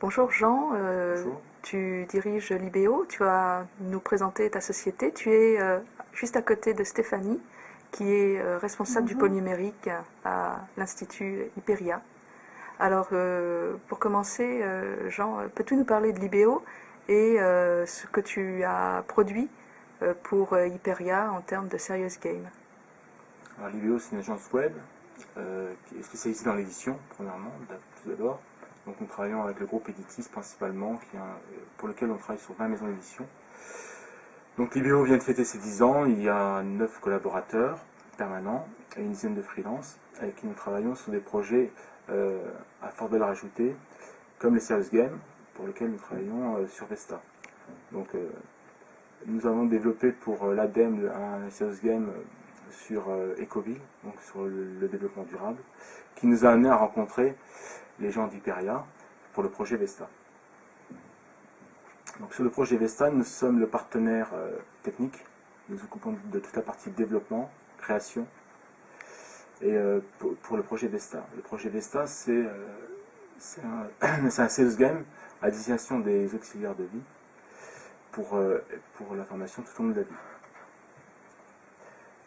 Bonjour Jean, Bonjour. tu diriges Libéo, tu vas nous présenter ta société. Tu es juste à côté de Stéphanie, qui est responsable du pôle Bonjour. numérique à l'Institut Hyperia. Alors, pour commencer, Jean, peux-tu nous parler de Libéo et ce que tu as produit pour Hyperia en termes de serious game? Alors, Libéo, c'est une agence web qui est spécialisée dans l'édition, premièrement, tout d'abord. Donc nous travaillons avec le groupe Editis principalement, pour lequel on travaille sur 20 maisons d'édition. Donc Libéo vient de fêter ses 10 ans, il y a 9 collaborateurs permanents et une dizaine de freelances avec qui nous travaillons sur des projets à forte valeur ajoutée, comme les serious games, pour lesquels nous travaillons sur Vesta. Donc nous avons développé pour l'ADEME un serious game sur Ecoville, donc sur le développement durable, qui nous a amené à rencontrer les gens d'Hyperia pour le projet Vesta. Donc sur le projet Vesta, nous sommes le partenaire technique. Nous nous occupons de toute la partie développement, création, et pour le projet Vesta. Le projet Vesta, c'est un sales game à destination des auxiliaires de vie pour la formation tout au long de la vie.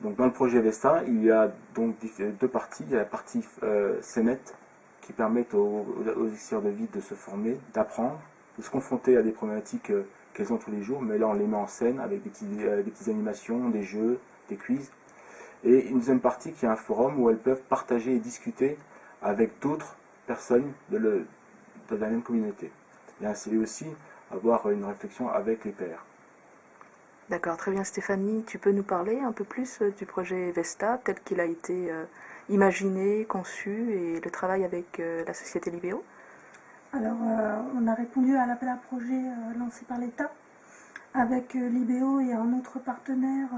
Donc dans le projet Vesta, il y a donc deux parties. Il y a la partie CNET qui permet aux auxiliaires de vie de se former, d'apprendre, de se confronter à des problématiques qu'elles ont tous les jours, mais là on les met en scène avec des petites animations, des jeux, des quiz. Et une deuxième partie qui est un forum où elles peuvent partager et discuter avec d'autres personnes de la même communauté. Et ainsi aussi avoir une réflexion avec les pairs. D'accord, très bien Stéphanie. Tu peux nous parler un peu plus du projet Vesta, tel qu'il a été imaginé, conçu, et le travail avec la société Libéo? Alors, on a répondu à l'appel à projet lancé par l'État avec Libéo et un autre partenaire,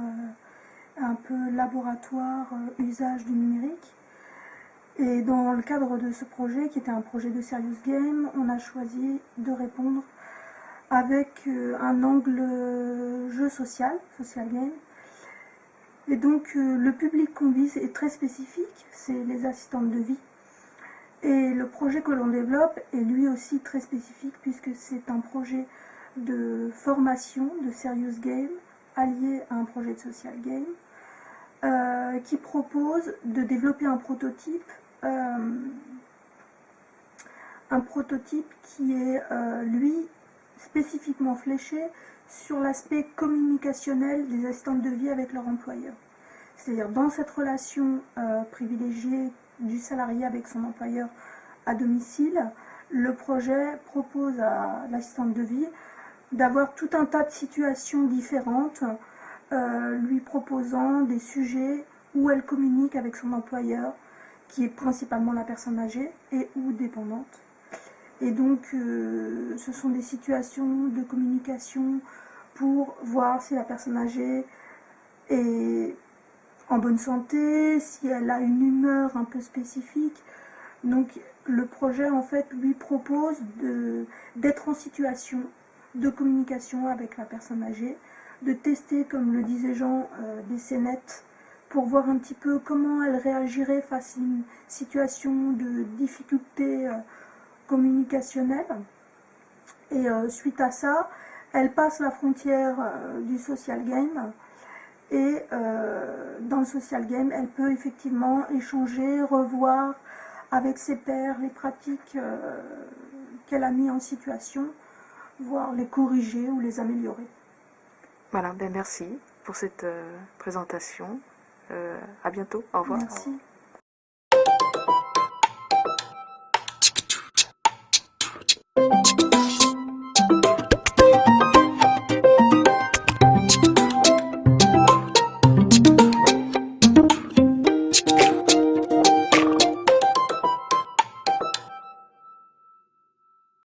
un peu laboratoire, usage du numérique. Et dans le cadre de ce projet, qui était un projet de serious game, on a choisi de répondre avec un angle jeu social game. Et donc le public qu'on vise est très spécifique, c'est les assistantes de vie. Et le projet que l'on développe est lui aussi très spécifique puisque c'est un projet de formation de serious game allié à un projet de social game qui propose de développer un prototype qui est lui spécifiquement fléché sur l'aspect communicationnel des assistantes de vie avec leur employeur. C'est-à-dire dans cette relation privilégiée du salarié avec son employeur à domicile, le projet propose à l'assistante de vie d'avoir tout un tas de situations différentes, lui proposant des sujets où elle communique avec son employeur, qui est principalement la personne âgée et ou dépendante. Et donc, ce sont des situations de communication pour voir si la personne âgée est en bonne santé, si elle a une humeur un peu spécifique. Donc, le projet, en fait, lui propose d'être en situation de communication avec la personne âgée, de tester, comme le disait Jean, des scénettes pour voir un petit peu comment elle réagirait face à une situation de difficulté communicationnelle. Et suite à ça, elle passe la frontière du social game et dans le social game, elle peut effectivement échanger, revoir avec ses pairs les pratiques qu'elle a mis en situation, voire les corriger ou les améliorer. Voilà, ben merci pour cette présentation. À bientôt, au revoir. Merci.